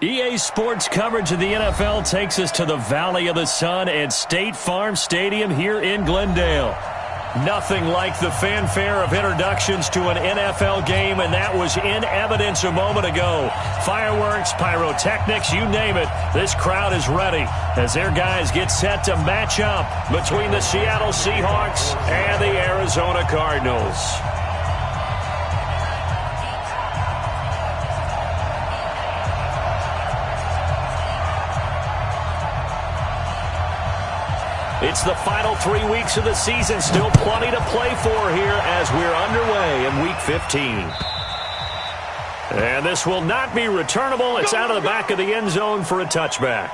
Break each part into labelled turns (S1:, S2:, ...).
S1: EA Sports coverage of the NFL takes us to the Valley of the Sun at State Farm Stadium here in Glendale. Nothing like the fanfare of introductions to an NFL game, and that was in evidence a moment ago. Fireworks, pyrotechnics, you name it. This crowd is ready as their guys get set to match up between the Seattle Seahawks and the Arizona Cardinals. It's the final 3 weeks of the season. Still plenty to play for here as we're underway in Week 15. And this will not be returnable. It's out of the back of the end zone for a touchback.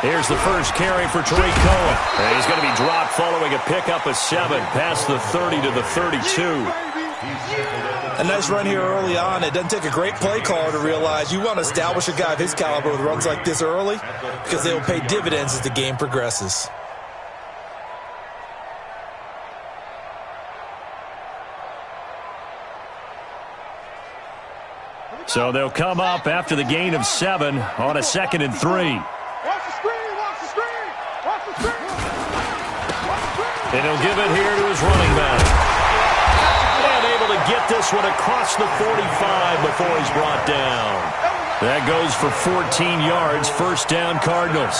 S1: Here's the first carry for Tariq Cohen. And he's going to be dropped following a pickup of 7 past the 30 to the 32.
S2: A nice run here early on. It doesn't take a great play caller to realize you want to establish a guy of his caliber with runs like this early because they will pay dividends as the game progresses.
S1: So they'll come up after the gain of 7 on a 2nd and 3. And he'll give it here to his running back. And able to get this one across the 45 before he's brought down. That goes for 14 yards, first down Cardinals.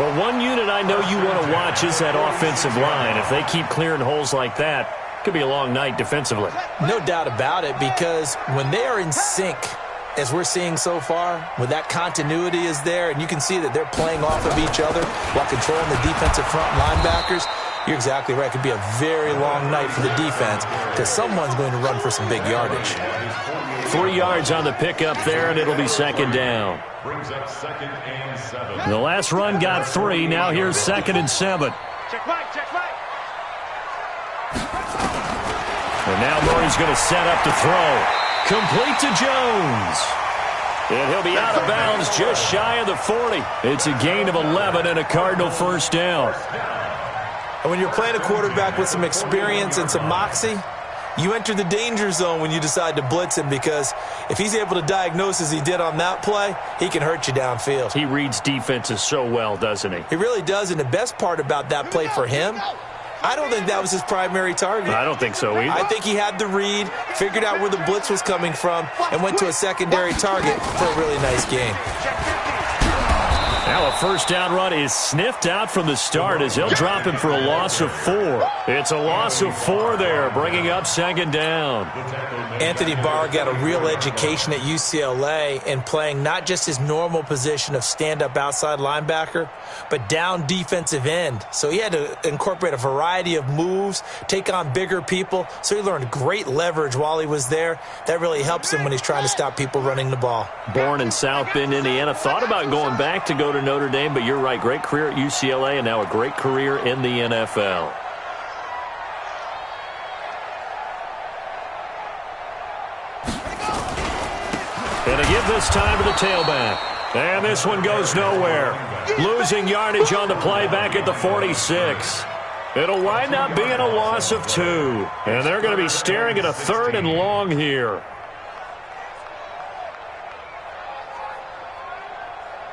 S1: Well, one unit I know you want to watch is that offensive line. If they keep clearing holes like that, it could be a long night defensively.
S2: No doubt about it, because when they are in sync, as we're seeing so far, when that continuity is there, and you can see that they're playing off of each other while controlling the defensive front linebackers, you're exactly right. It could be a very long night for the defense because someone's going to run for some big yardage.
S1: 3 yards on the pickup there, and it'll be 2nd down. The last run got 3. Now here's 2nd and 7. And now Murray's going to set up to throw. Complete to Jones. And he'll be out of bounds just shy of the 40. It's a gain of 11 and a Cardinal first down.
S2: And when you're playing a quarterback with some experience and some moxie, you enter the danger zone when you decide to blitz him, because if he's able to diagnose as he did on that play, he can hurt you downfield.
S1: He reads defenses so well, doesn't he?
S2: He really does, and the best part about that play for him, I don't think that was his primary target.
S1: I don't think so either.
S2: I think he had the read, figured out where the blitz was coming from, and went to a secondary target for a really nice gain.
S1: Now a first down run is sniffed out from the start as he'll drop him for a loss of 4. It's a loss of 4 there, bringing up 2nd down.
S2: Anthony Barr got a real education at UCLA in playing not just his normal position of stand-up outside linebacker, but down defensive end. So he had to incorporate a variety of moves, take on bigger people. So he learned great leverage while he was there. That really helps him when he's trying to stop people running the ball.
S1: Born in South Bend, Indiana. Thought about going back to go to Notre Dame, but you're right. Great career at UCLA and now a great career in the NFL. And to give this time to the tailback. And this one goes nowhere. Losing yardage on the play back at the 46. It'll wind up being a loss of 2. And they're going to be staring at a 3rd and long here.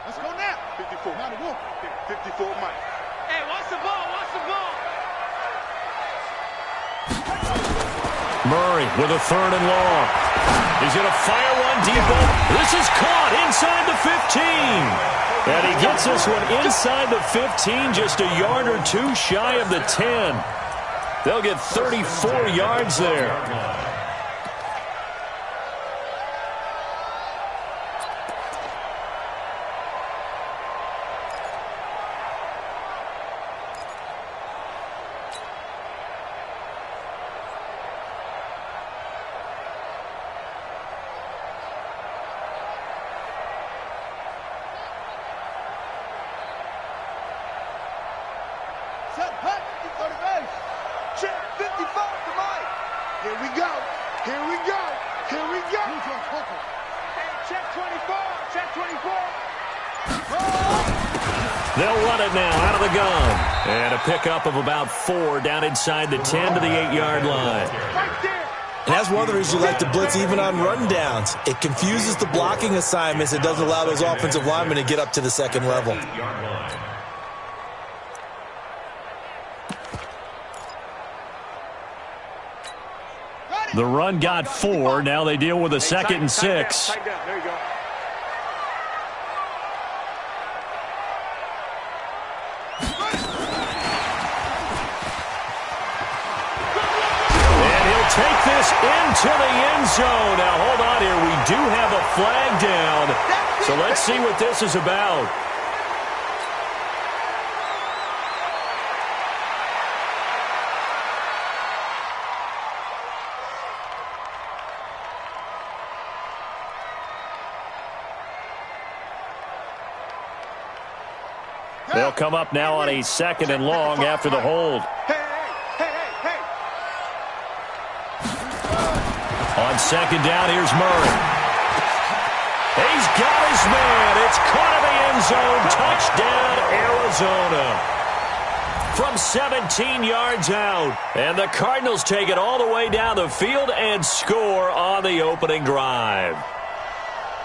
S3: Let's go now. 54. 54, Mike. Hey, watch the ball. Watch the ball.
S1: Murray with a 3rd and long. He's going to fire one deep. This is caught inside the 15. And he gets this one inside the 15, just a yard or 2 shy of the 10. They'll get 34 yards there. They'll run it now out of the gun. And a pickup of about 4 down inside the 10 to the 8-yard line.
S2: And that's one of the reasons you like to blitz even on rundowns. It confuses the blocking assignments. It doesn't allow those offensive linemen to get up to the second level.
S1: The run got 4. Now they deal with a 2nd and 6.
S3: There you go.
S1: Take this into the end zone. Now, hold on here. We do have a flag down. So let's see what this is about. They'll come up now on a 2nd and long after the hold. On 2nd down, here's Murray. He's got his man. It's caught in the end zone. Touchdown, Arizona. From 17 yards out. And the Cardinals take it all the way down the field and score on the opening drive.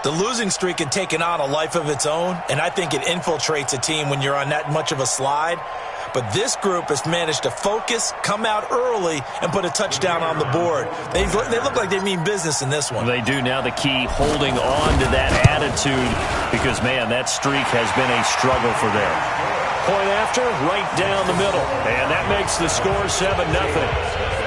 S2: The losing streak had taken on a life of its own, and I think it infiltrates a team when you're on that much of a slide. But this group has managed to focus, come out early, and put a touchdown on the board. They look like they mean business in this one.
S1: They do. Now the key, holding on to that attitude, because, man, that streak has been a struggle for them. Point after, right down the middle. And that makes the score 7-0.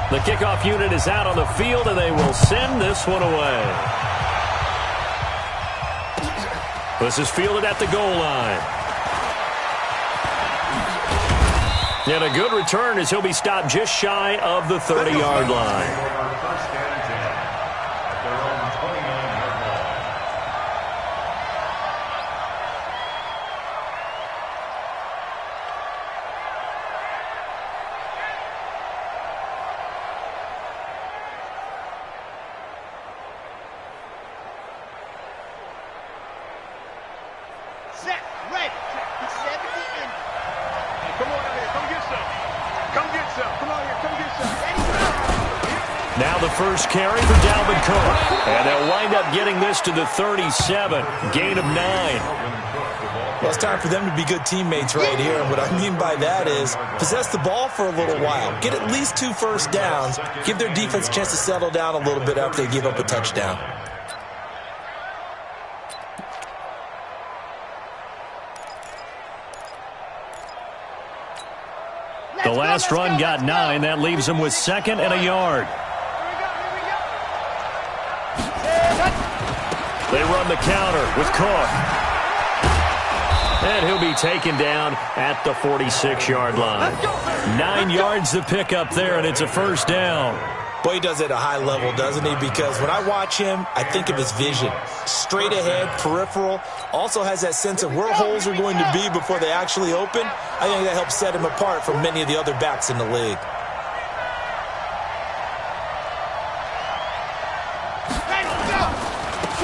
S1: The kickoff unit is out on the field, and they will send this one away. This is fielded at the goal line. And a good return as he'll be stopped just shy of the 30-yard line. Now the first carry for Dalvin Cook. And they'll wind up getting this to the 37. Gain of 9.
S2: Well, it's time for them to be good teammates right here. And what I mean by that is possess the ball for a little while. Get at least 2 first downs. Give their defense a chance to settle down a little bit after they give up a touchdown.
S1: The last run got 9. That leaves them with 2nd and a yard. They run the counter with Cook. And he'll be taken down at the 46-yard line. 9 yards to pick up there, and it's a first down.
S2: Boy, he does it at a high level, doesn't he? Because when I watch him, I think of his vision. Straight ahead, peripheral. Also has that sense of where holes are going to be before they actually open. I think that helps set him apart from many of the other backs in the league.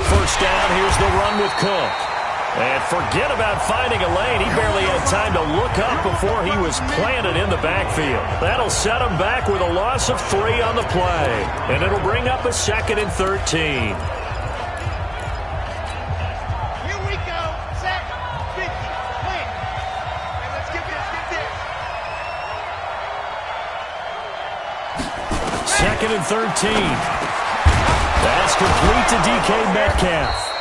S1: First down, here's the run with Cook. And forget about finding a lane. He barely had time to look up before he was planted in the backfield. That'll set him back with a loss of 3 on the play. And it'll bring up a 2nd and 13.
S3: Here we go. Set. 50. Win. And let's get this.
S1: 2nd and 13. That's complete to DK Metcalf.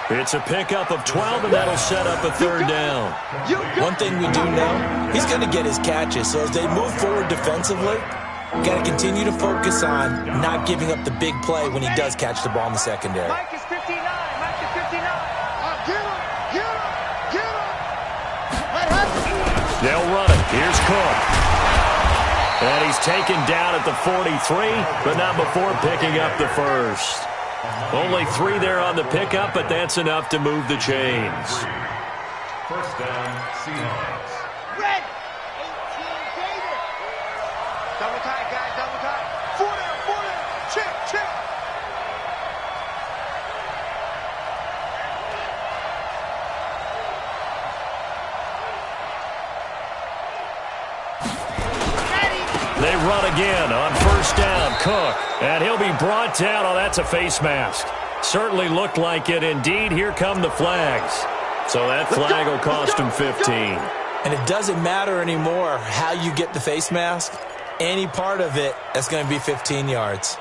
S1: It's a pickup of 12, and that'll set up a 3rd down.
S2: One thing we do know, he's going to get his catches. So as they move forward defensively, got to continue to focus on not giving up the big play when he does catch the ball in the secondary.
S3: Mike is 59. Mike is 59. Get him. Get him. Get him. What happened?
S1: They'll run it. Here's Cook. And he's taken down at the 43, but not before picking up the first. Only 3 there on the pickup, but that's enough to move the chains.
S4: First down, Seahawks.
S3: Red. 18 Gator. Double tight, guys. Double tight. 4 down, 4 down. Check.
S1: They run again on first down. Cook. And he'll be brought down. Oh, that's a face mask. Certainly looked like it. Indeed, here come the flags. So that flag will cost him 15.
S2: And it doesn't matter anymore how you get the face mask. Any part of it, that's going to be 15 yards.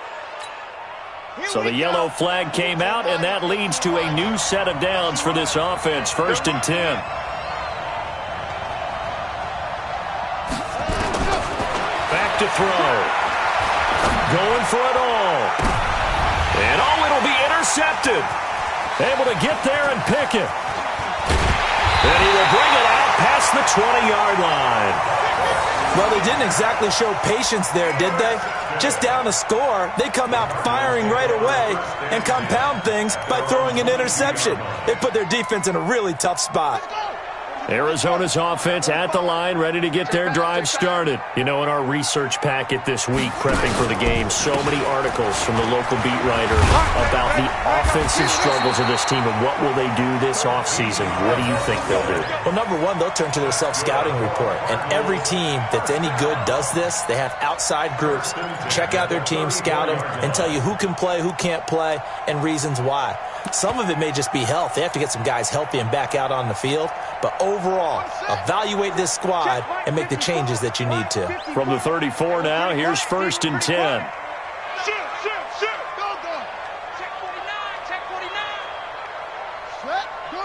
S1: So the yellow flag came out, and that leads to a new set of downs for this offense. First and 10. Back to throw. Going for it all. And it'll be intercepted. Able to get there and pick it. And he will bring it out past the 20-yard line.
S2: Well, they didn't exactly show patience there, did they? Just down a score, they come out firing right away and compound things by throwing an interception. They put their defense in a really tough spot.
S1: Arizona's offense at the line, ready to get their drive started. You know, in our research packet this week, prepping for the game, so many articles from the local beat writer about the offensive struggles of this team and what will they do this offseason. What do you think they'll do?
S2: Well, number one, they'll turn to their self-scouting report. And every team that's any good does this. They have outside groups. Check out their team, scout them, and tell you who can play, who can't play, and reasons why. Some of it may just be health. They have to get some guys healthy and back out on the field. But overall, evaluate this squad and make the changes that you need to.
S1: From the 34 now, here's first and 10.
S3: Shoot. Go. Check 49. Check 49. Set. Go.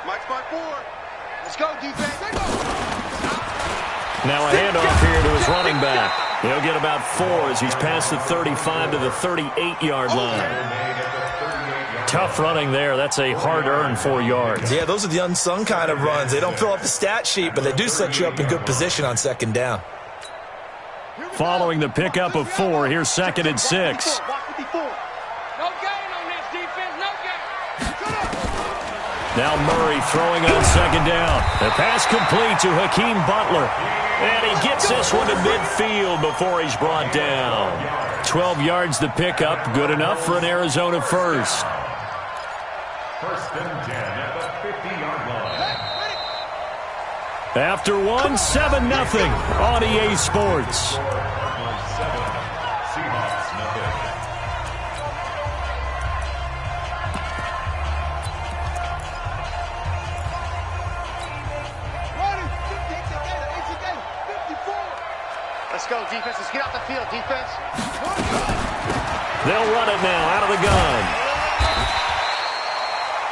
S3: Mike spot 4. Let's go, defense.
S1: Now a handoff here to his running back. He'll get about 4 as he's past the 35 to the 38-yard line. Tough running there. That's a hard-earned 4 yards.
S2: Yeah, those are the unsung kind of runs. They don't fill up the stat sheet, but they do set you up in good position on second down.
S1: Following the pickup of 4, here's second and 6.
S3: No gain on this defense. No gain.
S1: Now Murray throwing on second down. The pass complete to Hakeem Butler. And he gets this one to midfield before he's brought down. 12 yards the pickup. Good enough for an Arizona first.
S4: First and 10 at the 50-yard line.
S1: After 1, 7-0 on EA Sports.
S4: 7, Seahawks, nothing.
S3: Let's go, defense. Let's get out the field, defense.
S1: They'll run it now out of the gun.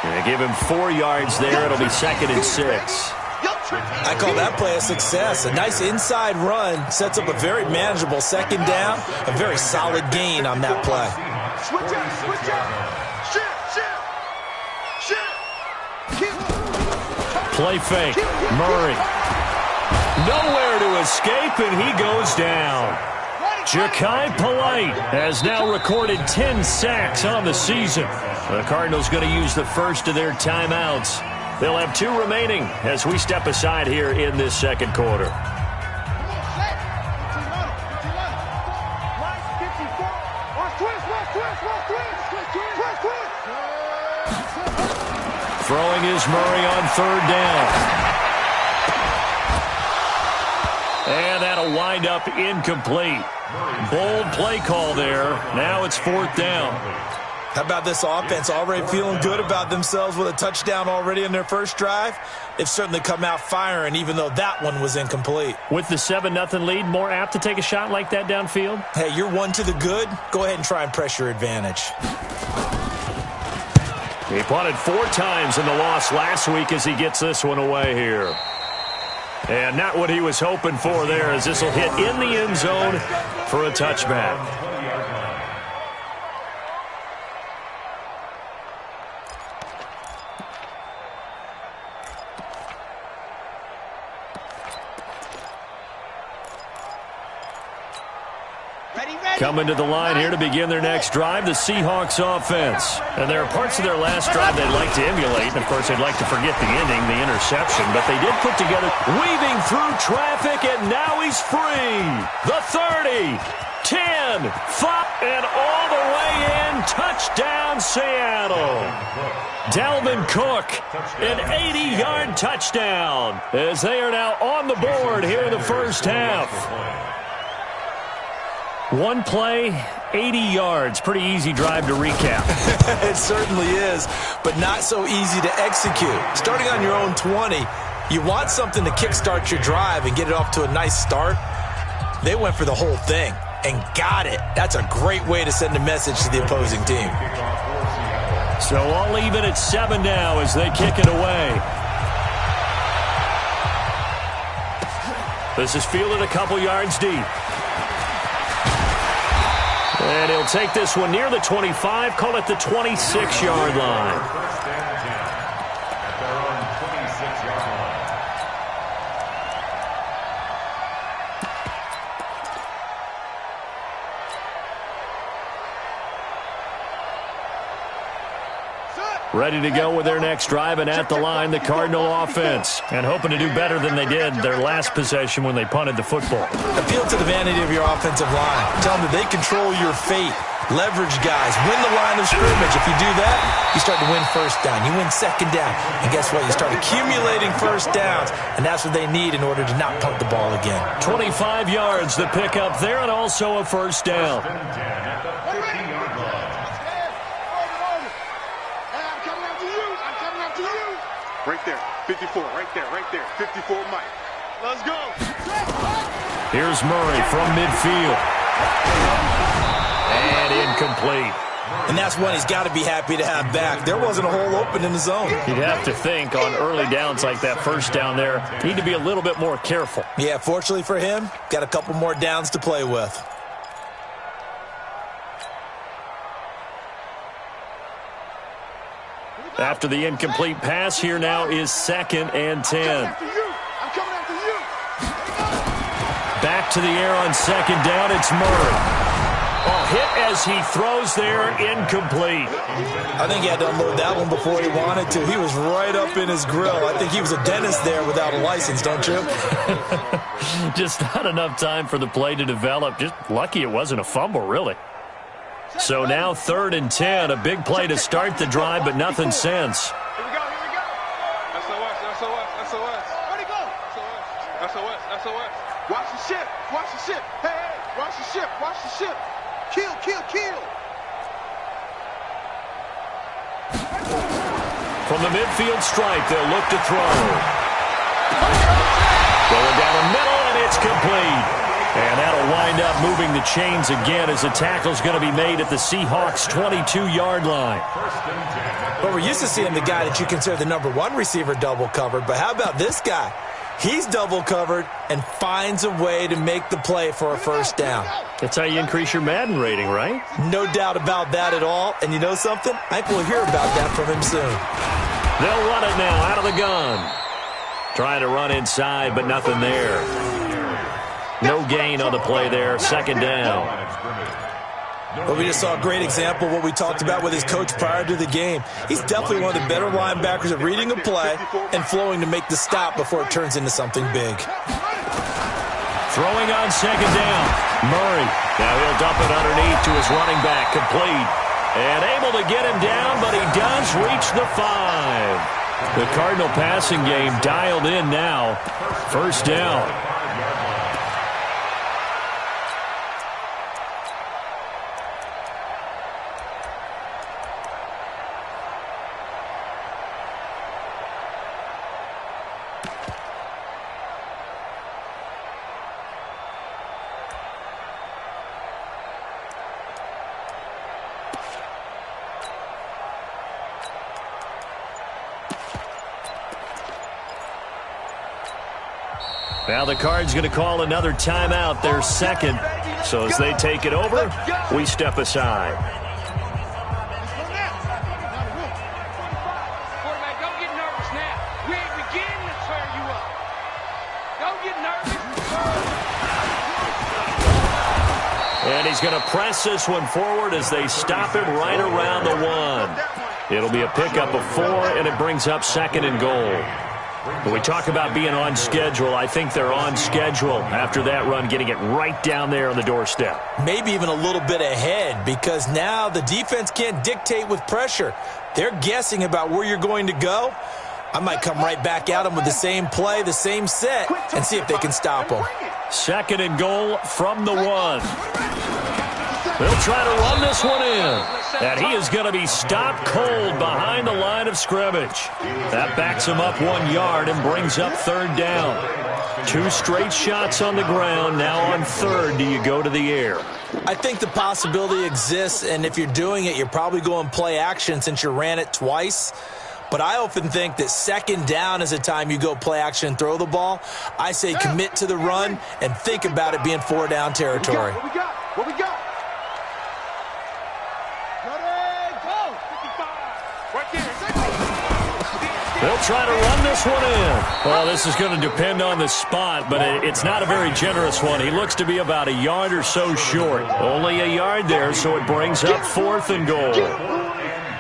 S1: They give him 4 yards there. It'll be second and 6.
S2: I call that play a success. A nice inside run sets up a very manageable second down. A very solid gain on that play.
S3: Switch out.
S1: Play fake. Murray. Nowhere to escape, and he goes down. Ja'Kai Polite has now recorded 10 sacks on the season. The Cardinals going to use the first of their timeouts. They'll have 2 remaining as we step aside here in this second quarter. Throwing is Murray on third down. And that'll wind up incomplete. Bold play call there. Now it's fourth down.
S2: How about this offense already feeling good about themselves with a touchdown already in their first drive? They've certainly come out firing, even though that one was incomplete.
S1: With the 7-0 lead, more apt to take a shot like that downfield?
S2: Hey, you're 1 to the good. Go ahead and try and press your advantage.
S1: He punted 4 times in the loss last week as he gets this one away here. And not what he was hoping for there, as this will hit in the end zone for a touchback. Coming to the line here to begin their next drive, the Seahawks offense. And there are parts of their last drive they'd like to emulate. And, of course, they'd like to forget the ending, the interception. But they did put together, weaving through traffic, and now he's free. The 30, 10, 5, and all the way in. Touchdown, Seattle. Dalvin Cook, an 80-yard touchdown, as they are now on the board here in the first half. One play, 80 yards. Pretty easy drive to recap.
S2: It certainly is, but not so easy to execute. Starting on your own 20, you want something to kickstart your drive and get it off to a nice start. They went for the whole thing and got it. That's a great way to send a message to the opposing team.
S1: So all even at 7 now as they kick it away. This is fielded a couple yards deep. And he'll take this one near the 25, call it the 26-yard line.
S4: First and 10 at their own 26-yard line.
S1: Ready to go with their next drive, and at the line, the Cardinal offense. And hoping to do better than they did their last possession when they punted the football.
S2: Appeal to the vanity of your offensive line. Tell them that they control your fate. Leverage guys. Win the line of scrimmage. If you do that, you start to win first down. You win second down. And guess what? You start accumulating first downs. And that's what they need in order to not punt the ball again.
S1: 25 yards to pick up there, and also a first down.
S4: First and 10 at the 50-yard line.
S3: Right there, 54, right there, 54 Mike. Let's go.
S1: Here's Murray from midfield. And incomplete.
S2: And that's one he's got to be happy to have back. There wasn't a hole open in the zone.
S1: You'd have to think on early downs like that first down there, need to be a little bit more careful.
S2: Yeah, fortunately for him, got a couple more downs to play with.
S1: After the incomplete pass, here now is 2nd and 10. Back to the air on 2nd down, it's Murray. Oh, hit as he throws there, incomplete.
S2: I think he had to unload that one before he wanted to. He was right up in his grill. I think he was a dentist there without a license, don't you?
S1: Just not enough time for the play to develop. Just lucky it wasn't a fumble, really. So now 3rd and 10, a big play to start the drive, but nothing since.
S3: Here we go. SOS. Where'd he go? SOS. Watch the ship. Hey, watch the ship. Kill.
S1: From the midfield stripe, they'll look to throw. Going down the middle, and it's complete. And that'll wind up moving the chains again as the tackle's going to be made at the Seahawks' 22-yard line.
S2: But we're used to seeing the guy that you consider the number 1 receiver double covered. But how about this guy? He's double covered and finds a way to make the play for a first down.
S1: That's how you increase your Madden rating, right?
S2: No doubt about that at all. And you know something? I think we'll hear about that from him soon.
S1: They'll run it now out of the gun. Trying to run inside, but nothing there. No gain on the play there, 2nd down.
S2: But we just saw a great example of what we talked about with his coach prior to the game. He's definitely one of the better linebackers at reading a play and flowing to make the stop before it turns into something big.
S1: Throwing on 2nd down. Murray. Now he'll dump it underneath to his running back, complete. And able to get him down, but he does reach the 5. The Cardinal passing game dialed in now. First down. Now the Cards going to call another timeout, their 2nd. So as they take it over, we step aside.
S3: Quarterback, don't get nervous now. We ain't beginning to tear you up. Don't get nervous.
S1: And he's going to press this one forward as they stop him right around the 1. It'll be a pickup of 4, and it brings up 2nd and goal. When we talk about being on schedule, I think they're on schedule after that run, getting it right down there on the doorstep.
S2: Maybe even a little bit ahead, because now the defense can't dictate with pressure. They're guessing about where you're going to go. I might come right back at them with the same play, the same set, and see if they can stop them.
S1: 2nd and goal from the 1. They'll try to run this one in. And he is going to be stopped cold behind the line of scrimmage. That backs him up 1 yard and brings up 3rd down. 2 straight shots on the ground. Now on 3rd, do you go to the air?
S2: I think the possibility exists, and if you're doing it, you're probably going play action since you ran it twice. But I often think that 2nd down is the time you go play action and throw the ball. I say commit to the run and think about it being 4 down territory.
S3: What we got? What we got?
S1: They'll try to run this one in. Well, this is going to depend on the spot, but it's not a very generous one. He looks to be about a yard or so short. Only a yard there, so it brings up 4th and goal.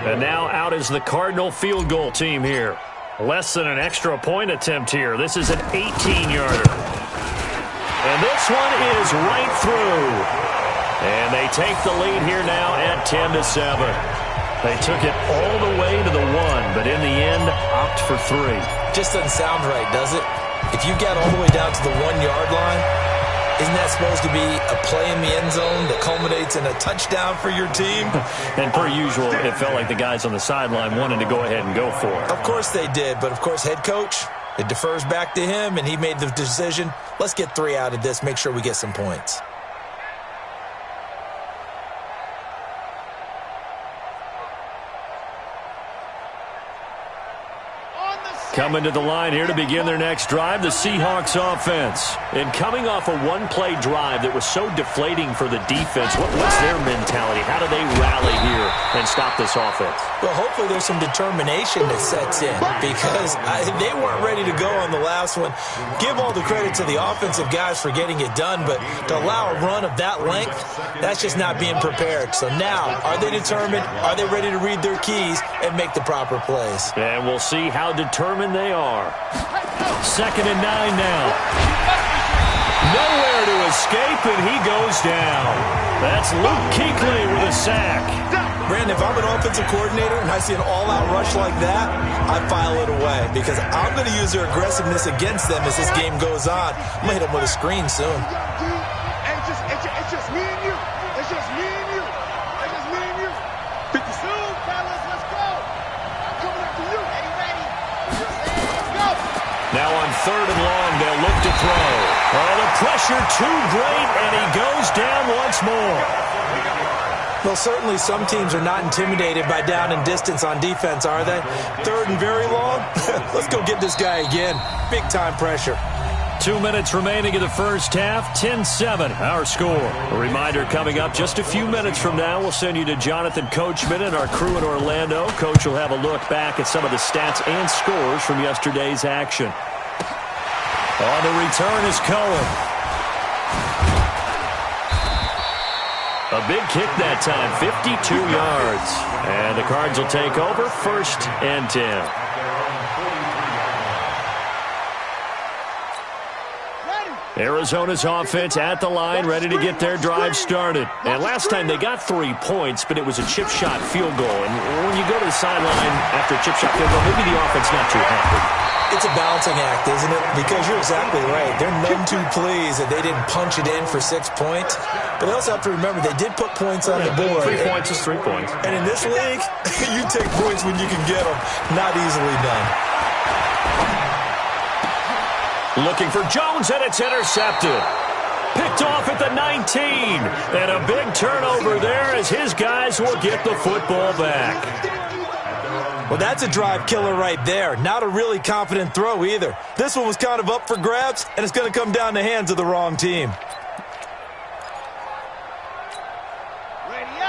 S1: And now out is the Cardinal field goal team here. Less than an extra point attempt here. This is an 18-yarder. And this one is right through. And they take the lead here now at 10-7. They took it all the way to the 1, but in the end, opt for 3.
S2: Just doesn't sound right, does it? If you get all the way down to the 1-yard line, isn't that supposed to be a play in the end zone that culminates in a touchdown for your team?
S1: And per usual, it felt like the guys on the sideline wanted to go ahead and go for it.
S2: Of course they did, but of course head coach, it defers back to him, and he made the decision, let's get 3 out of this, make sure we get some points.
S1: Coming to the line here to begin their next drive, the Seahawks offense. And coming off a one-play drive that was so deflating for the defense, what's their mentality? How do they rally here and stop this offense?
S2: Well, hopefully there's some determination that sets in because they weren't ready to go on the last one. Give all the credit to the offensive guys for getting it done, but to allow a run of that length, that's just not being prepared. So now, are they determined? Are they ready to read their keys and make the proper plays?
S1: And we'll see how determined they are. 2nd and 9 now. Nowhere to escape, and he goes down. That's Luke Kuechly with a sack.
S2: Brandon, if I'm an offensive coordinator and I see an all-out rush like that, I file it away because I'm going to use their aggressiveness against them as this game goes on. I'm going to hit them with a screen soon.
S3: It's just me and you. It's just me and you. It's just me and you. 52, fellas, let's go. I'm coming up to you. Are you ready? Let's go.
S1: Now on 3rd and long, they'll look to throw. Oh, the pressure too great, and he goes down once more.
S2: Well, certainly some teams are not intimidated by down and distance on defense, are they? 3rd and very long? Let's go get this guy again. Big-time pressure.
S1: 2 minutes remaining in the first half, 10-7, our score. A reminder coming up just a few minutes from now, we'll send you to Jonathan Coachman and our crew in Orlando. Coach will have a look back at some of the stats and scores from yesterday's action. On the return is Cohen. A big kick that time, 52 yards. And the Cards will take over, 1st and 10. Arizona's offense at the line, ready to get their drive started. And last time they got 3 points, but it was a chip shot field goal. And when you go to the sideline after a chip shot field goal, maybe the offense not too happy.
S2: It's a balancing act, isn't it? Because you're exactly right. They're none too pleased that they didn't punch it in for 6 points. But they also have to remember they did put points on the board.
S1: 3 points is 3 points.
S2: And in this league, you take points when you can get them. Not easily done.
S1: Looking for Jones, and it's intercepted. Picked off at the 19. And a big turnover there as his guys will get the football back.
S2: Well, that's a drive killer right there. Not a really confident throw either. This one was kind of up for grabs, and it's going to come down the hands of the wrong team.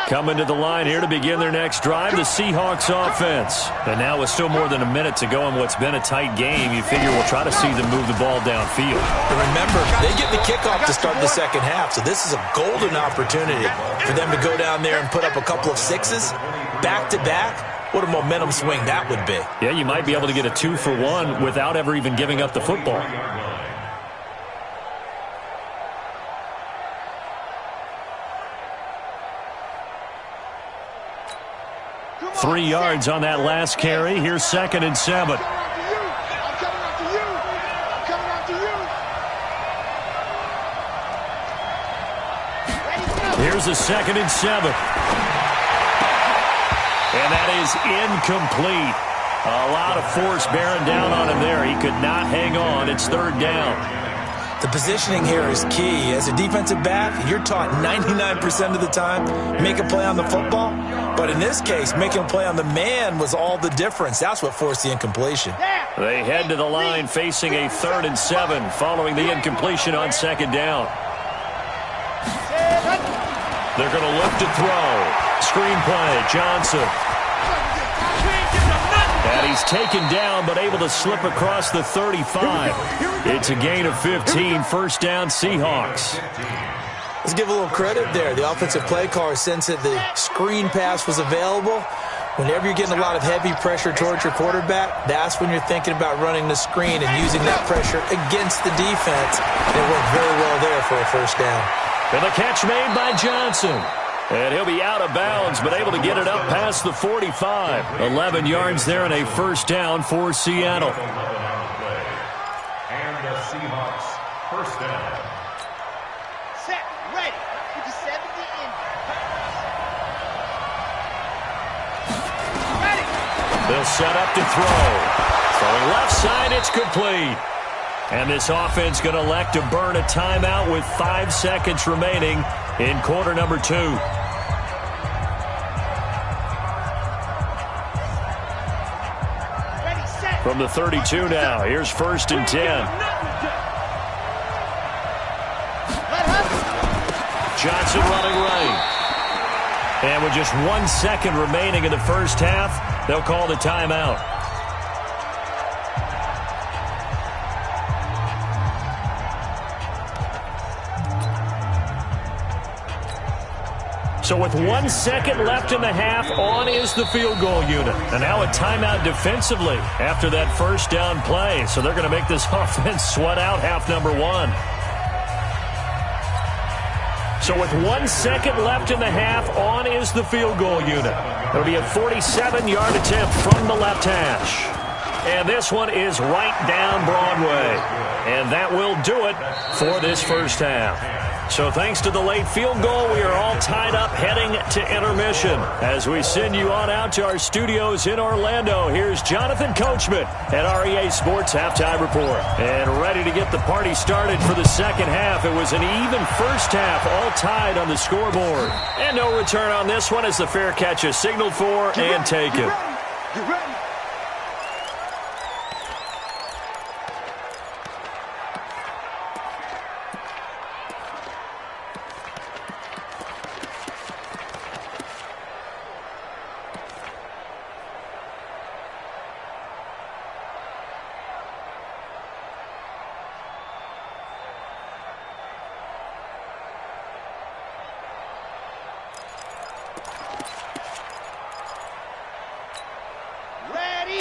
S1: Coming to the line here to begin their next drive, the Seahawks offense. And now with still more than a minute to go in what's been a tight game, you figure we'll try to see them move the ball downfield.
S2: And remember, they get the kickoff to start the second half, so this is a golden opportunity for them to go down there and put up a couple of sixes back-to-back. What a momentum swing that would be.
S1: Yeah, you might be able to get a 2-for-1 without ever even giving up the football. 3 yards on that last carry. Here's 2nd and 7. Here's a 2nd and 7. And that is incomplete. A lot of force bearing down on him there. He could not hang on. It's 3rd down.
S2: The positioning here is key. As a defensive back, you're taught 99% of the time, make a play on the football. But in this case, making a play on the man was all the difference. That's what forced the incompletion.
S1: They head to the line facing a 3rd and 7 following the incompletion on 2nd down. They're going to look to throw. Screen play, Johnson. And he's taken down, but able to slip across the 35. It's a gain of 15, 1st down Seahawks.
S2: Let's give a little credit there. The offensive play caller sensed that the screen pass was available. Whenever you're getting a lot of heavy pressure towards your quarterback, that's when you're thinking about running the screen and using that pressure against the defense. And it worked very well there for a 1st down.
S1: And the catch made by Johnson. And he'll be out of bounds, but able to get it up past the 45. 11 yards there and a 1st down for Seattle.
S4: And the Seahawks, 1st down.
S3: Set, ready, with the 70 in. Ready.
S1: They'll set up to throw. Throwing left side, it's complete. And this offense going to elect to burn a timeout with 5 seconds remaining in quarter number 2.
S3: Ready, set.
S1: From the 32 now, here's 1st and 10. Johnson running right. And with just 1 second remaining in the 1st half, they'll call the timeout. So with 1 second left in the half, on is the field goal unit. And now a timeout defensively after that 1st down play. So they're going to make this offense sweat out half number 1. So with 1 second left in the half, on is the field goal unit. It'll be a 47-yard attempt from the left hash. And this one is right down Broadway. And that will do it for this 1st half. So thanks to the late field goal, we are all tied up heading to intermission. As we send you on out to our studios in Orlando, here's Jonathan Coachman at REA Sports Halftime Report. And ready to get the party started for the 2nd half. It was an even 1st half, all tied on the scoreboard. And no return on this one as the fair catch is signaled for and taken.
S3: Get ready.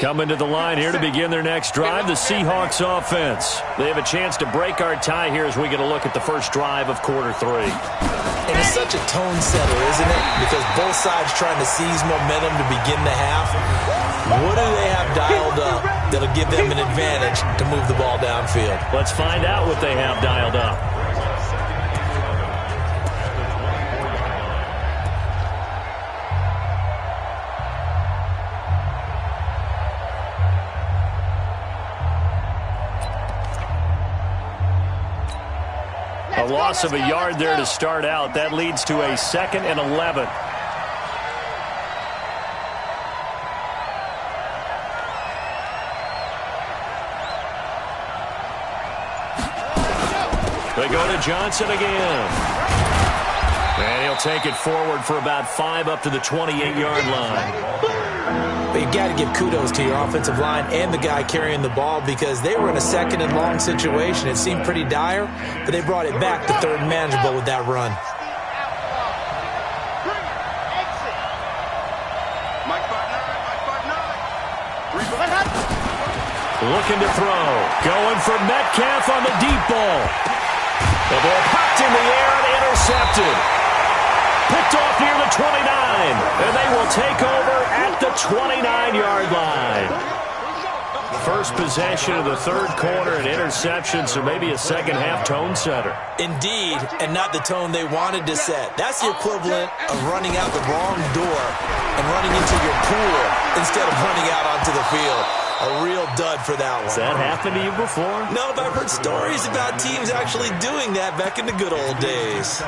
S1: Coming to the line here to begin their next drive, the Seahawks offense. They have a chance to break our tie here as we get a look at the 1st drive of quarter 3.
S2: And it's such a tone setter, isn't it? Because both sides trying to seize momentum to begin the half. What do they have dialed up that'll give them an advantage to move the ball downfield?
S1: Let's find out what they have dialed up. A loss of a yard there to start out. That leads to a 2nd and 11. They go to Johnson again. And he'll take it forward for about 5 up to the 28-yard line.
S2: But you got to give kudos to your offensive line and the guy carrying the ball because they were in a second and long situation. It seemed pretty dire, but they brought it back to third and manageable with that run.
S1: Looking to throw. Going for Metcalf on the deep ball. The ball popped in the air and intercepted. Picked off near the 29. And they will take over at the 29-yard line. First possession of the third quarter and interception, so maybe a second-half tone setter.
S2: Indeed, and not the tone they wanted to set. That's the equivalent of running out the wrong door and running into your pool instead of running out onto the field. A real dud for that one.
S1: Has that happened to you before?
S2: No, but I've heard stories about teams actually doing that back in the good old days.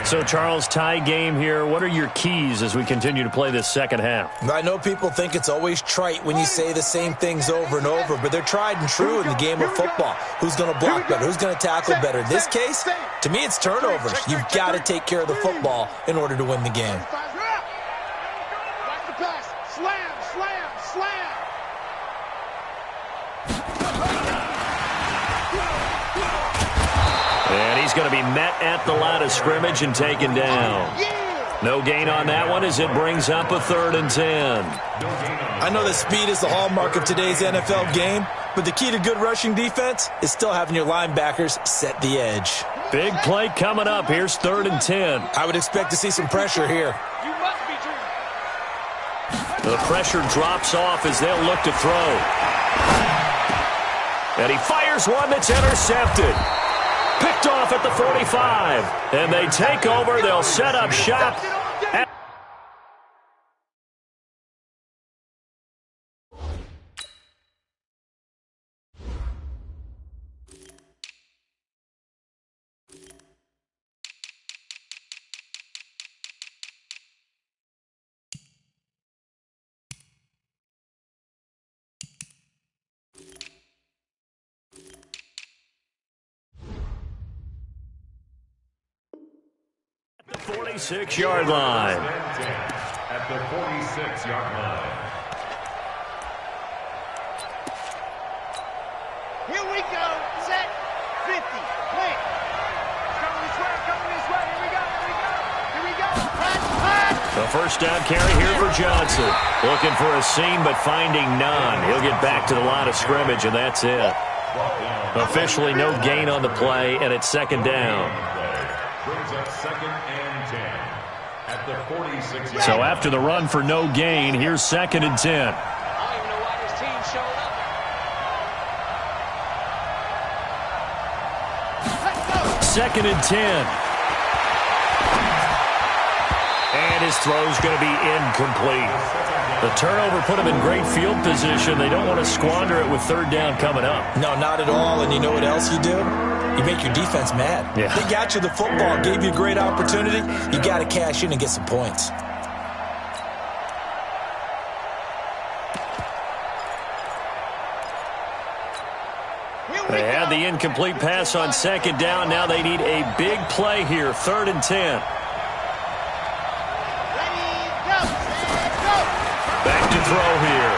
S1: So, Charles, tie game here. What are your keys as we continue to play this second half?
S2: I know people think it's always trite when you say the same things over and over, but they're tried and true in the game of football. Who's going to block better? Who's going to tackle better? In this case, to me, it's turnovers. You've got to take care of the football in order to win the game.
S3: Slam, slam, slam.
S1: And he's going to be met at the line of scrimmage and taken down. No gain on that one as it brings up a 3rd and 10.
S2: I know that speed is the hallmark of today's NFL game, but the key to good rushing defense is still having your linebackers set the edge.
S1: Big play coming up. Here's 3rd and 10.
S2: I would expect to see some pressure here.
S1: The pressure drops off as they'll look to throw. And he fires one that's intercepted. Picked off at the 45. And they take over. They'll set up shop. The 46-yard line.
S4: At the 46-yard line.
S3: Here we go. Set. 50. Plant. Coming this way. Coming this way. Here we go. Here we go. Here we go. Pass.
S1: The first down carry here for Johnson. Looking for a seam, but finding none. He'll get back to the line of scrimmage, and that's it. Officially no gain on the play, and it's 2nd down.
S4: Brings up 2nd and 10 at the 46.
S1: So after the run for no gain, here's 2nd and 10.
S5: I don't even know why this team showed up.
S1: 2nd and 10. And his throw's going to be incomplete. The turnover put him in great field position. They don't want to squander it with 3rd down coming up.
S2: No, not at all. And you know what else you do? You make your defense mad.
S1: Yeah.
S2: They got you the football, gave you a great opportunity. You got to cash in and get some points.
S1: They had the incomplete pass on 2nd down. Now they need a big play here. 3rd and 10. Back to throw here.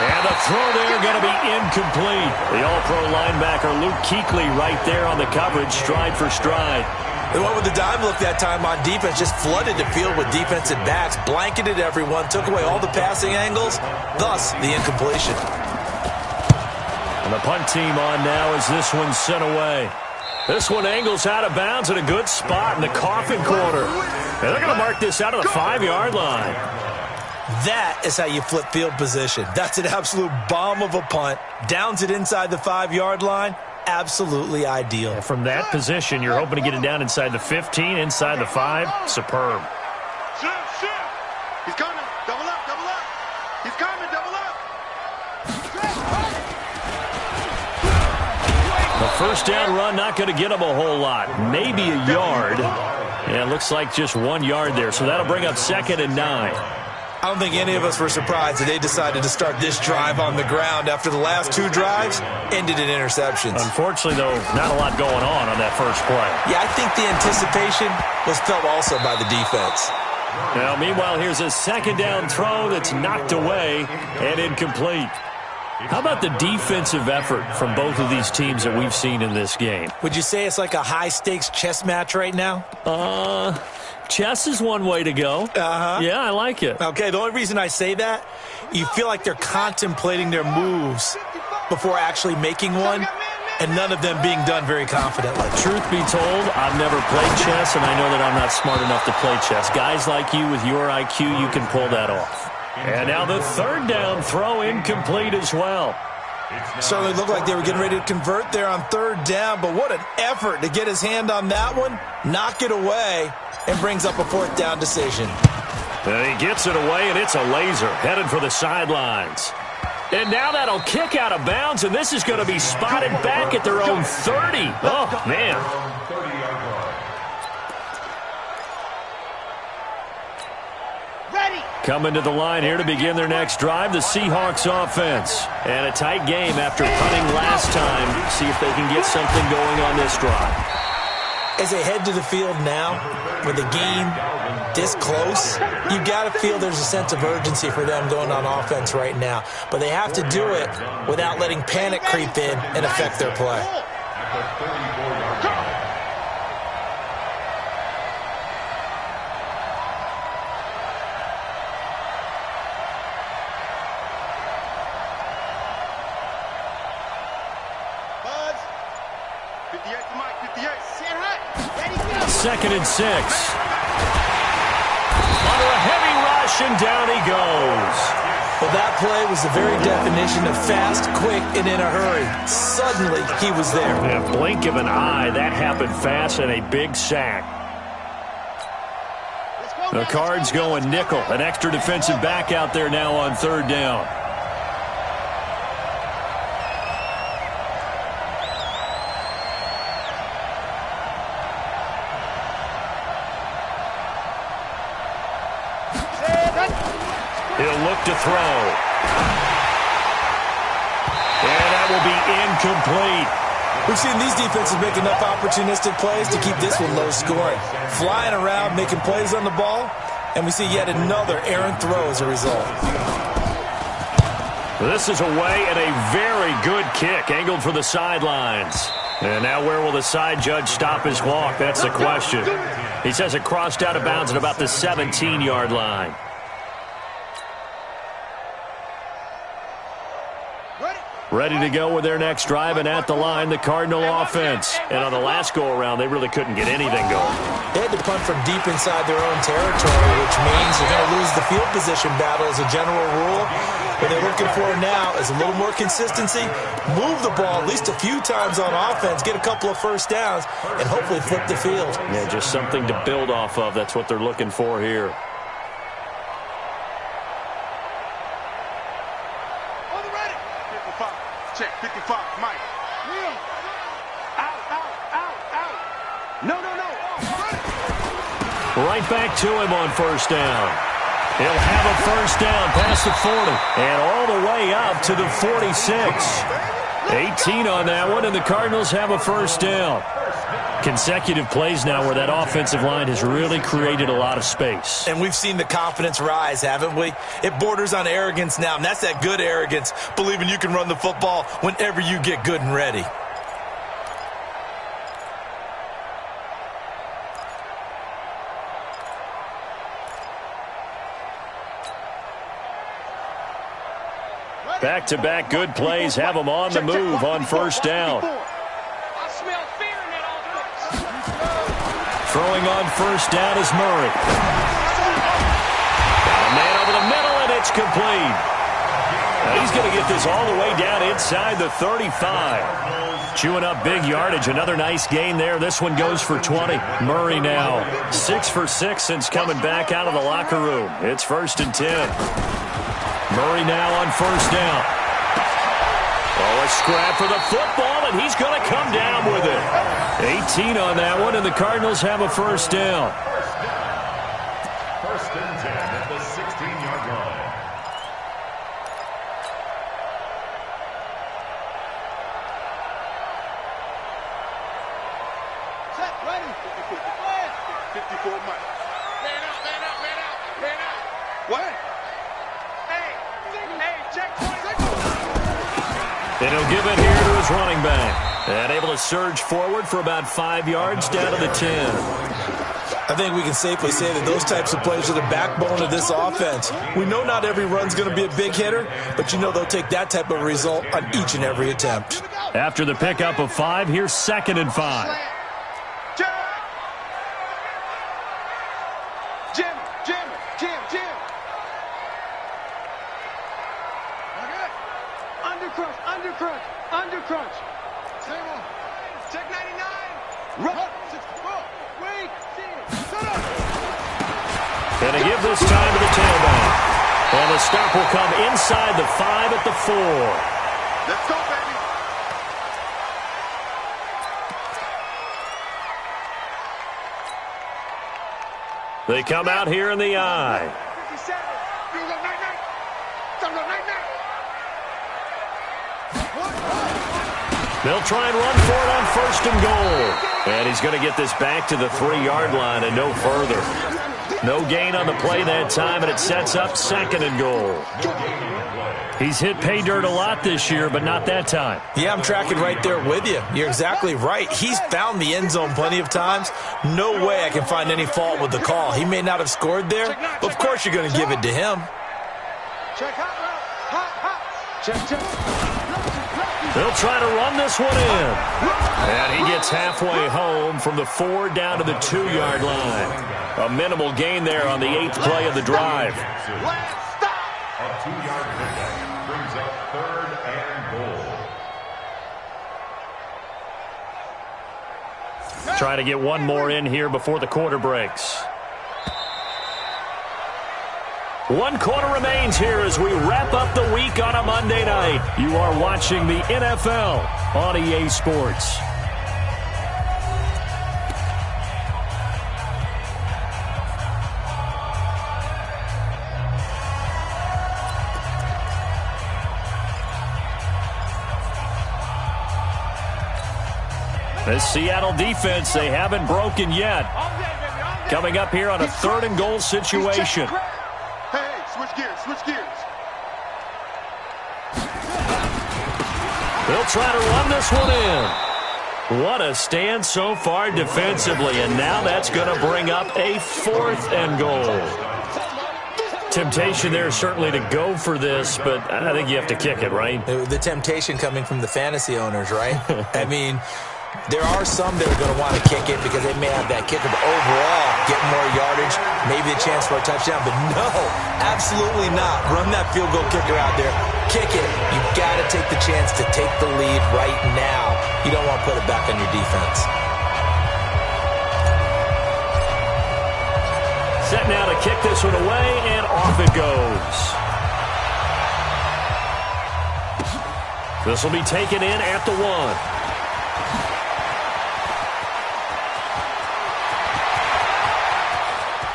S1: And the throw there going to be incomplete. The all-pro linebacker Luke Kuechly right there on the coverage, stride for stride.
S2: They went with the dime look that time on defense, just flooded the field with defensive backs, blanketed everyone, took away all the passing angles, thus the incompletion.
S1: And the punt team on now as this one's sent away. This one angles out of bounds in a good spot in the coffin corner. And they're going to mark this out of the 5-yard line.
S2: That is how you flip field position. That's an absolute bomb of a punt. Downs it inside the 5-yard line. Absolutely ideal.
S1: And from that position, you're hoping to get it down inside the 15, inside the 5. Superb.
S3: Shift. He's coming. Double up. He's coming. Double up.
S1: The first down run not going to get him a whole lot. Maybe a yard. Yeah, it looks like just 1 yard there. So that'll bring up 2nd and 9.
S2: I don't think any of us were surprised that they decided to start this drive on the ground after the last 2 drives ended in interceptions.
S1: Unfortunately, though, not a lot going on that first play.
S2: Yeah, I think the anticipation was felt also by the defense.
S1: Now, meanwhile, here's a second down throw that's knocked away and incomplete. How about the defensive effort from both of these teams that we've seen in this game?
S2: Would you say it's like a high-stakes chess match right now?
S1: Chess is one way to go. Yeah, I like it.
S2: Okay, the only reason I say that, you feel like they're contemplating their moves before actually making one, and none of them being done very confidently.
S1: Truth be told, I've never played chess, and I know that I'm not smart enough to play chess. Guys like you with your IQ, you can pull that off. And now the third down throw incomplete as well.
S2: Certainly looked like they were getting ready to convert there on third down, but what an effort to get his hand on that one, knock it away, and brings up a fourth down decision.
S1: And he gets it away, and it's a laser headed for the sidelines. And now that'll kick out of bounds, and this is going to be spotted back at their own 30. Oh, man. Coming to the line here to begin their next drive, the Seahawks offense. And a tight game after punting last time. See if they can get something going on this drive.
S2: As they head to the field now, with the game this close, you got to feel there's a sense of urgency for them going on offense right now. But they have to do it without letting panic creep in and affect their play.
S1: Second and 6. Under a heavy rush, and down he goes.
S2: Well, that play was the very definition of fast, quick, and in a hurry. Suddenly, he was there.
S1: In a blink of an eye, that happened fast, and a big sack. The Cards going nickel. An extra defensive back out there now on third down. He'll look to throw. And that will be incomplete.
S2: We've seen these defenses make enough opportunistic plays to keep this one low scoring. Flying around, making plays on the ball, and we see yet another errant throw as a result.
S1: This is away and a very good kick, angled for the sidelines. And now where will the side judge stop his walk? That's the question. He says it crossed out of bounds at about the 17-yard line. Ready to go with their next drive, and at the line, the Cardinal offense. And on the last go-around, they really couldn't get anything going.
S2: They had to punt from deep inside their own territory, which means they're going to lose the field position battle as a general rule. What they're looking for now is a little more consistency, move the ball at least a few times on offense, get a couple of first downs, and hopefully flip the field.
S1: Yeah, just something to build off of. That's what they're looking for here.
S3: Check, 55, Mike. Out. No.
S1: Right back to him on first down. He'll have a first down past the 40 and all the way up to the 46. 18 on that one, and the Cardinals have a first down. Consecutive plays now where that offensive line has really created a lot of space.
S2: And we've seen the confidence rise, haven't we? It borders on arrogance now, and that's that good arrogance, believing you can run the football whenever you get good and ready.
S1: Back-to-back good plays have them on the move on first down. Throwing on first down is Murray. Got a man over the middle, and it's complete. Now he's going to get this all the way down inside the 35. Chewing up big yardage. Another nice gain there. This one goes for 20. Murray now 6 for 6 since coming back out of the locker room. It's 1st and 10. Murray now on first down. Oh, a scrap for the football, and he's going to come down with it. 18 on that one, and the Cardinals have a first down.
S4: 1st and 10 at the 16-yard line.
S3: Set, ready. 55. for a month.
S5: Man out, man out, man out, man out.
S3: What?
S5: Hey, check point.
S1: And he'll give it here to his running back. And able to surge forward for about 5 yards down to the 10.
S2: I think we can safely say that those types of plays are the backbone of this offense. We know not every run's going to be a big hitter, but you know they'll take that type of result on each and every attempt.
S1: After the pickup of 5, here's 2nd and 5.
S3: Under crunch. Same on. Check 99. Run. Wait. Shut up.
S1: And to give this time to the tailback. And the stop will come inside the 5 at the 4.
S3: Let's go, baby.
S1: They come out here in the I.
S3: 57. You go night-night. Don't go night-night.
S1: They'll try and run for it on 1st and goal. And he's going to get this back to the 3-yard line and no further. No gain on the play that time, and it sets up 2nd and goal. He's hit pay dirt a lot this year, but not that time.
S2: Yeah, I'm tracking right there with you. You're exactly right. He's found the end zone plenty of times. No way I can find any fault with the call. He may not have scored there, but of course you're going to give it to him.
S3: Check hot route. Hot. Check.
S1: They'll try to run this one in. And he gets halfway home from the 4 down to the 2-yard line. A minimal gain there on the 8th play of the drive.
S4: A 2-yard pickup brings up 3rd and goal.
S1: Try to get one more in here before the quarter breaks. 1 quarter remains here as we wrap up the week on a Monday night. You are watching the NFL on EA Sports. This Seattle defense, they haven't broken yet. Coming up here on a 3rd and goal situation.
S3: Hey, switch gears.
S1: They'll try to run this one in. What a stand so far defensively, and now that's going to bring up a 4th and goal. Temptation there certainly to go for this, but I think you have to kick it, right?
S2: The temptation coming from the fantasy owners, right? I mean, there are some that are going to want to kick it because they may have that kicker, but overall, get more yardage, maybe a chance for a touchdown. But no, absolutely not. Run that field goal kicker out there. Kick it. You've got to take the chance to take the lead right now. You don't want to put it back on your defense.
S1: Set now to kick this one away, and off it goes. This will be taken in at the 1.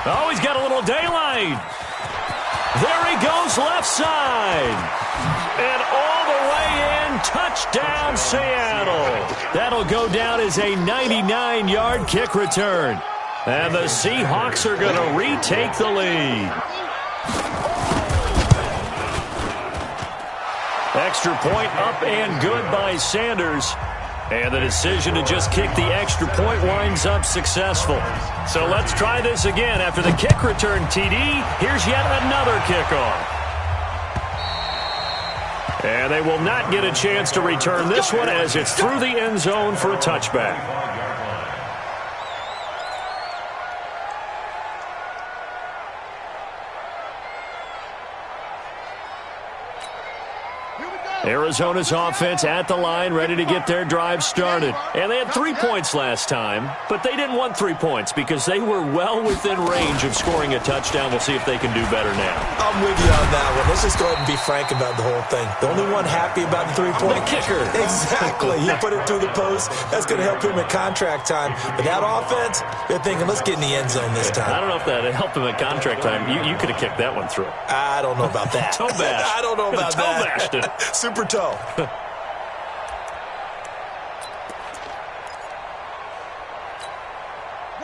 S1: Oh, he's got a little daylight. There he goes left side. And all the way in, touchdown Seattle. That'll go down as a 99-yard kick return. And the Seahawks are going to retake the lead. Extra point up and good by Sanders. And the decision to just kick the extra point winds up successful. So let's try this again. After the kick return TD, here's yet another kickoff. And they will not get a chance to return this one as it's through the end zone for a touchback. Arizona's offense at the line, ready to get their drive started. And they had 3 points last time, but they didn't want 3 points because they were well within range of scoring a touchdown. We'll see if they can do better now.
S2: I'm with you on that one. Let's just go ahead and be frank about the whole thing. The only one happy about the 3-point
S1: kicker.
S2: Exactly. He put it through the post. That's going to help him at contract time. But that offense, they're thinking, let's get in the end zone this time.
S1: I don't know if that helped him at contract time. You could have kicked that one through.
S2: I don't know about that.
S1: Toe bash.
S2: I don't know about
S1: toe
S2: that.
S1: Bashed it.
S2: Super toe.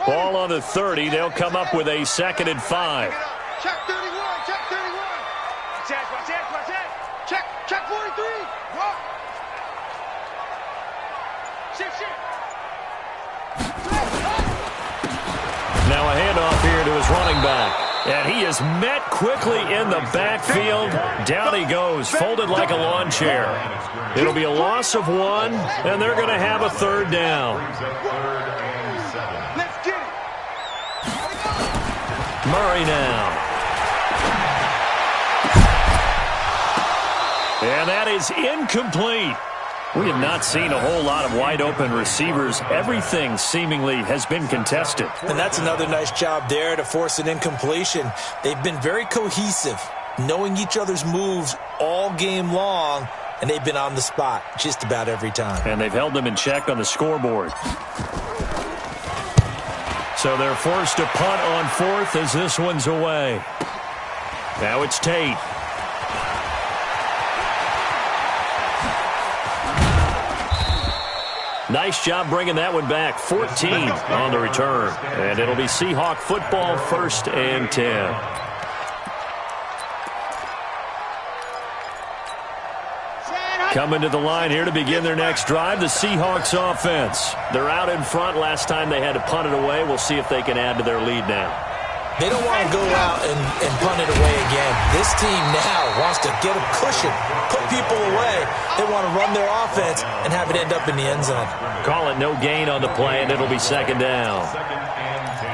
S1: Ball on the 30. They'll come up with a 2nd and 5.
S3: Check 31, check 31.
S5: Watch it.
S3: Check 43. Walk. Shift.
S1: Now a handoff here to his running back. And he is met quickly in the backfield. Down he goes, folded like a lawn chair. It'll be a loss of 1, and they're going to have a 3rd down.
S3: Let's get it.
S1: Murray now. And that is incomplete. We have not seen a whole lot of wide-open receivers. Everything seemingly has been contested.
S2: And that's another nice job there to force an incompletion. They've been very cohesive, knowing each other's moves all game long, and they've been on the spot just about every time.
S1: And they've held them in check on the scoreboard. So they're forced to punt on 4th as this one's away. Now it's Tate. Nice job bringing that one back. 14 on the return. And it'll be Seahawk football, 1st and 10. Coming to the line here to begin their next drive, the Seahawks offense. They're out in front. Last time they had to punt it away. We'll see if they can add to their lead now.
S2: They don't want to go out and punt it away again. This team now wants to get a cushion, put people away. They want to run their offense and have it end up in the end zone.
S1: Call it no gain on the play, and it'll be 2nd down.
S4: 2nd and 10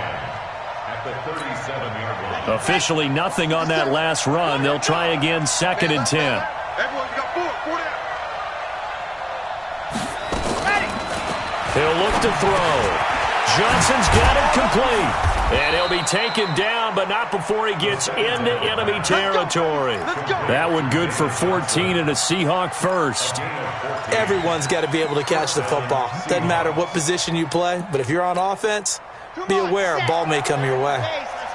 S4: at the 37-yard line.
S1: Officially nothing on that last run. They'll try again, 2nd and 10.
S3: Everyone, you got 4 down.
S1: He'll look to throw. Johnson's got it complete. And he'll be taken down, but not before he gets into enemy territory. That one good for 14 and a Seahawk 1st.
S2: Everyone's got to be able to catch the football. Doesn't matter what position you play, but if you're on offense, be aware a ball may come your way.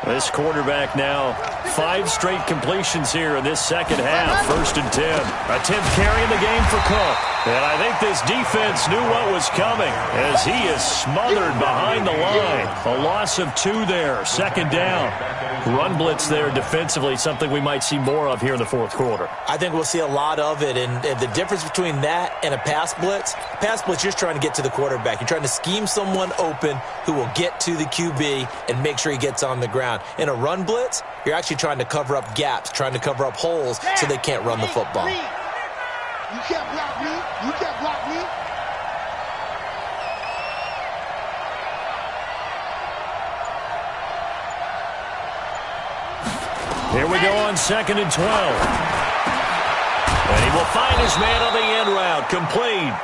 S1: This quarterback now, 5 straight completions here in this second half. 1st and 10. Attempt carrying the game for Cook. And I think this defense knew what was coming as he is smothered behind the line. A loss of 2 there. 2nd down. Run blitz there defensively, something we might see more of here in the 4th quarter.
S2: I think we'll see a lot of it, and the difference between that and a pass blitz, you're just trying to get to the quarterback. You're trying to scheme someone open who will get to the QB and make sure he gets on the ground. In a run blitz, you're actually trying to cover up gaps, trying to cover up holes so they can't run the football.
S3: You can't block me. You can't block me.
S1: Here we go on 2nd and 12. And he will find his man on the end route. Complete.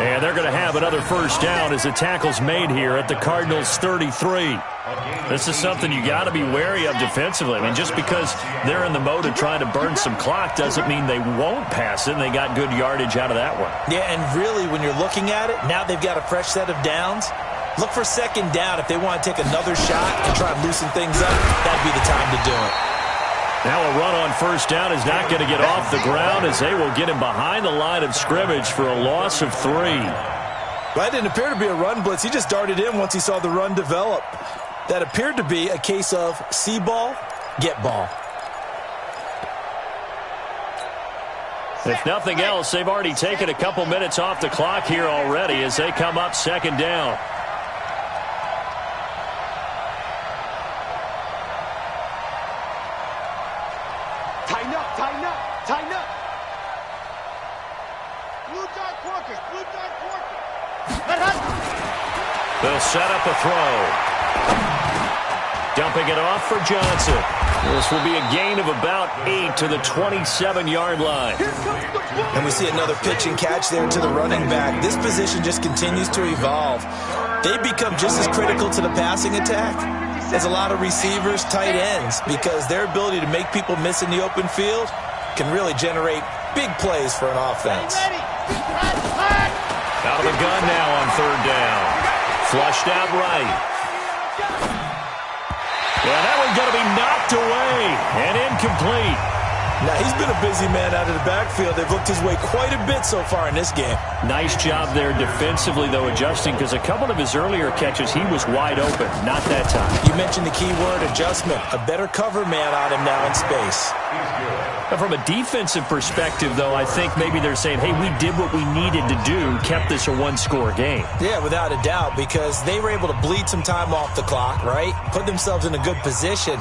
S1: And they're going to have another 1st down as the tackle's made here at the Cardinals' 33. This is something you got to be wary of defensively. I mean, just because they're in the mode of trying to burn some clock doesn't mean they won't pass it, and they got good yardage out of that one.
S2: Yeah, and really, when you're looking at it, now they've got a fresh set of downs. Look for 2nd down if they want to take another shot and try and loosen things up. That'd be the time to do it.
S1: Now a run on 1st down is not going to get off the ground as they will get him behind the line of scrimmage for a loss of 3.
S2: That didn't appear to be a run blitz. He just darted in once he saw the run develop. That appeared to be a case of see ball, get ball.
S1: If nothing else, they've already taken a couple minutes off the clock here already as they come up 2nd down.
S3: Tighten up, tighten up, tighten up. Blue dot Quarkers, blue dot Quarkers.
S1: They'll set up a throw. Dumping it off for Johnson. This will be a gain of about 8 to the 27-yard line.
S2: And we see another pitch and catch there to the running back. This position just continues to evolve. They become just as critical to the passing attack as a lot of receivers, tight ends, because their ability to make people miss in the open field can really generate big plays for an offense.
S1: Out of the gun now on 3rd down. Flushed out right. Yeah, that one's going to be knocked away and incomplete.
S2: Now, he's been a busy man out of the backfield. They've looked his way quite a bit so far in this game.
S1: Nice job there defensively, though, adjusting, because a couple of his earlier catches, he was wide open. Not that time.
S2: You mentioned the key word, adjustment. A better cover man on him now in space.
S1: But from a defensive perspective, though, I think maybe they're saying, hey, we did what we needed to do, kept this a one-score game.
S2: Yeah, without a doubt, because they were able to bleed some time off the clock, right? Put themselves in a good position.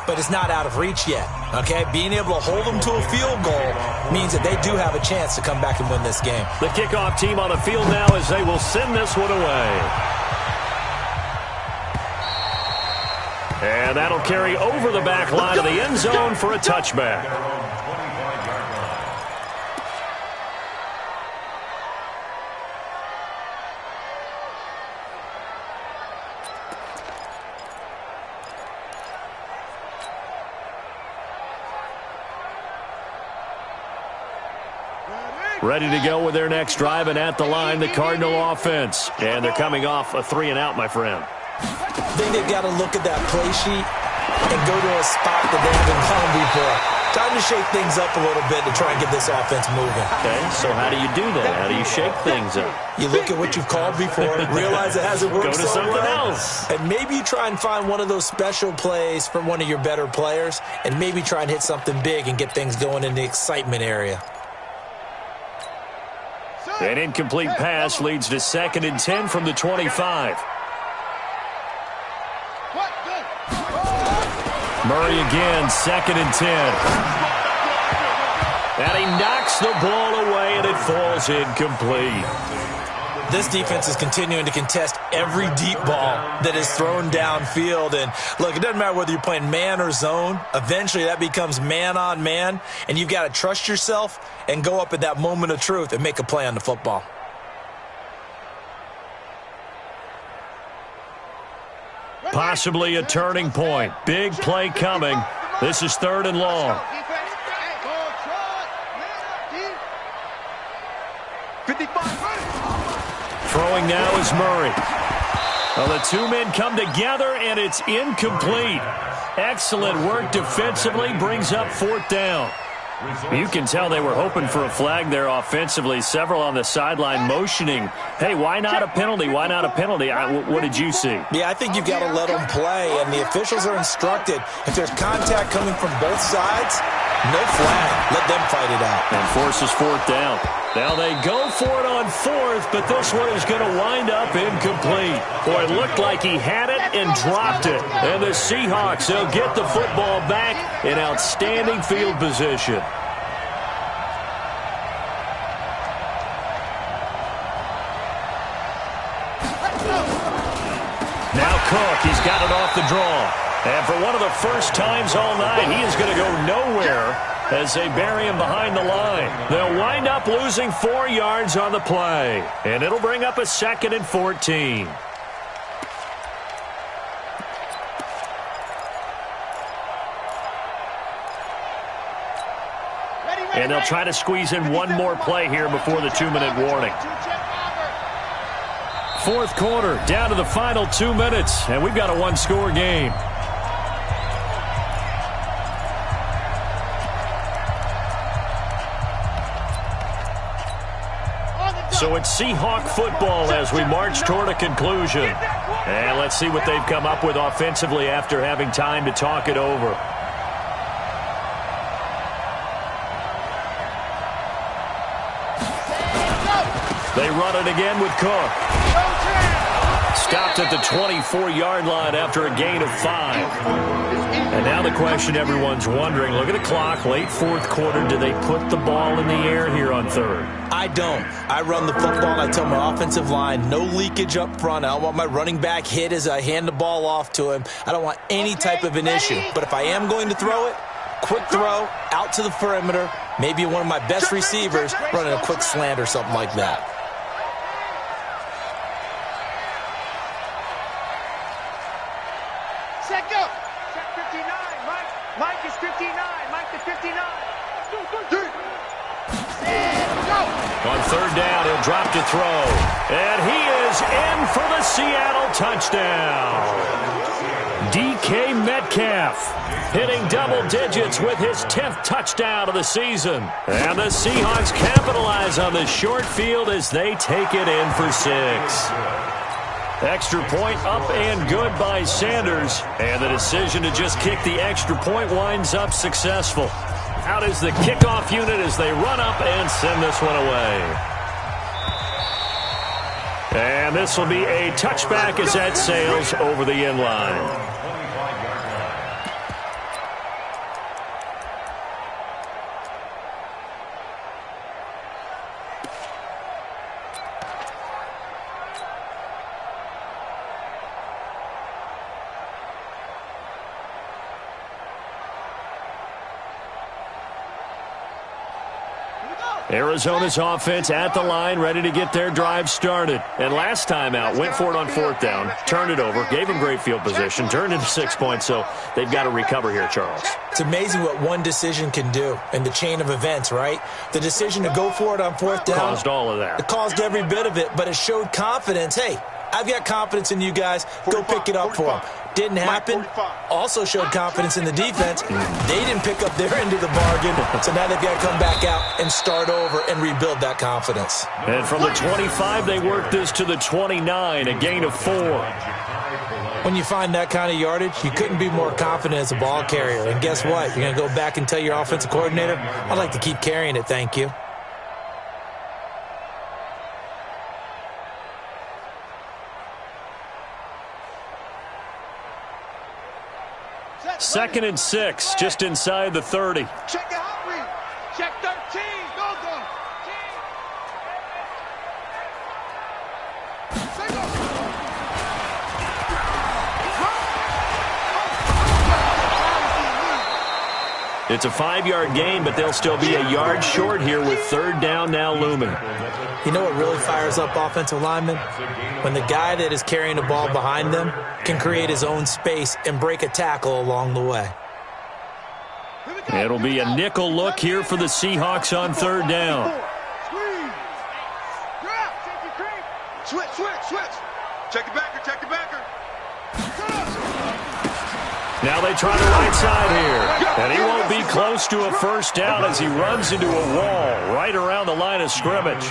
S2: But it's not out of reach yet, okay? Being able to hold them to a field goal means that they do have a chance to come back and win this game.
S1: The kickoff team on the field now as they will send this one away. And that'll carry over the back line of the end zone for a touchback. Ready to go with their next drive, and at the line, the Cardinal offense. And they're coming off a 3-and-out, my friend.
S2: I think they've got to look at that play sheet and go to a spot that they haven't gone before. Time to shake things up a little bit to try and get this offense moving.
S1: Okay, so how do you do that? How do you shake things up?
S2: You look at what you've called before, realize it hasn't worked
S1: so well. Go to something else.
S2: And maybe you try and find one of those special plays from one of your better players, and maybe try and hit something big and get things going in the excitement area.
S1: An incomplete pass leads to 2nd and 10 from the 25. Murray again, 2nd and 10. And he knocks the ball away, and it falls incomplete.
S2: This defense is continuing to contest every deep ball that is thrown downfield. And, look, it doesn't matter whether you're playing man or zone. Eventually, that becomes man-on-man, and you've got to trust yourself and go up at that moment of truth and make a play on the football.
S1: Possibly a turning point. Big play coming. This is 3rd and long.
S3: 55.
S1: Throwing now is Murray. Well, the two men come together, and it's incomplete. Excellent work defensively, brings up 4th down. You can tell they were hoping for a flag there offensively. Several on the sideline motioning, hey, why not a penalty? Why not a penalty? What did you see?
S2: Yeah, I think you've got to let them play, and the officials are instructed. If there's contact coming from both sides, no flag. Let them fight it out.
S1: And forces 4th down. Now they go for it on 4th, but this one is going to wind up incomplete. Boy, it looked like he had it and dropped it. And the Seahawks, they'll get the football back in outstanding field position. Now Cook, he's got it off the draw. And for one of the first times all night, he is going to go nowhere as they bury him behind the line. They'll wind up losing 4 yards on the play. And it'll bring up a 2nd and 14. And they'll try to squeeze in one more play here before the 2-minute warning. 4th quarter, down to the final 2 minutes, and we've got a 1-score game. So it's Seahawk football as we march toward a conclusion. And let's see what they've come up with offensively after having time to talk it over. They run it again with Cook. Stopped at the 24-yard line after a gain of 5. And now the question everyone's wondering, look at the clock, late 4th quarter, do they put the ball in the air here on 3rd?
S2: I don't. I run the football, and I tell my offensive line, no leakage up front. I don't want my running back hit as I hand the ball off to him. I don't want any type of an issue. But if I am going to throw it, quick throw, out to the perimeter, maybe one of my best receivers running a quick slant or something like that.
S5: Set go. Set 59. Mike is 59. Mike to 59.
S1: On 3rd down, he'll drop to throw. And he is in for the Seattle touchdown. DK Metcalf, hitting double digits with his 10th touchdown of the season. And the Seahawks capitalize on the short field as they take it in for 6. Extra point up and good by Sanders. And the decision to just kick the extra point winds up successful. Out is the kickoff unit as they run up and send this one away. And this will be a touchback as that sails over the end line. Arizona's offense at the line, ready to get their drive started. And last time out, went for it on 4th down, turned it over, gave them great field position, turned into 6 points, so they've got to recover here, Charles.
S2: It's amazing what one decision can do in the chain of events, right? The decision to go for it on 4th down.
S1: Caused all of that.
S2: It caused every bit of it, but it showed confidence. Hey, I've got confidence in you guys. Go pick it up for them. Didn't happen. Also showed confidence in the defense. They didn't pick up their end of the bargain, so now they've got to come back out and start over and rebuild that confidence.
S1: And from the 25, they work this to the 29, a gain of 4.
S2: When you find that kind of yardage, you couldn't be more confident as a ball carrier. And guess what? You're going to go back and tell your offensive coordinator, I'd like to keep carrying it, thank you.
S1: Second and 6, just inside the 30.
S3: Check the hot read. Check 13. Go, go.
S1: It's a 5-yard gain, but they'll still be a yard short here with 3rd down now looming.
S2: You know what really fires up offensive linemen? When the guy that is carrying the ball behind them can create his own space and break a tackle along the way.
S1: It'll be a nickel look here for the Seahawks on 3rd down.
S3: Switch. Check the backer, check the backer.
S1: Now they try the right side here. And he won't be close to a 1st down as he runs into a wall right around the line of scrimmage.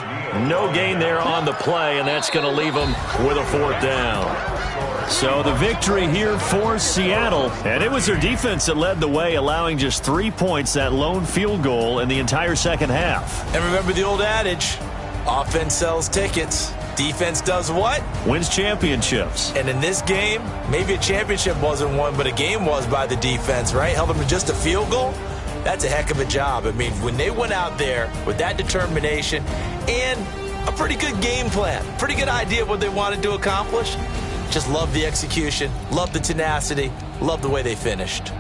S1: No gain there on the play, and that's going to leave him with a 4th down. So the victory here for Seattle. And it was their defense that led the way, allowing just 3 points, that lone field goal in the entire second half.
S2: And remember the old adage, offense sells tickets. Defense does what?
S1: Wins championships.
S2: And in this game, maybe a championship wasn't won, but a game was by the defense, right? Held them to just a field goal. That's a heck of a job. I mean, when they went out there with that determination and a pretty good game plan, pretty good idea of what they wanted to accomplish, just love the execution, love the tenacity, love the way they finished.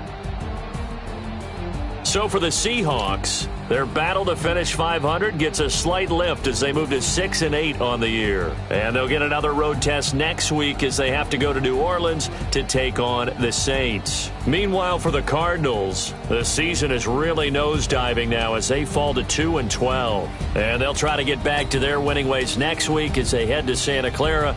S1: So for the Seahawks, their battle to finish 500 gets a slight lift as they move to 6-8 on the year. And they'll get another road test next week as they have to go to New Orleans to take on the Saints. Meanwhile, for the Cardinals, the season is really nosediving now as they fall to 2-12. And they'll try to get back to their winning ways next week as they head to Santa Clara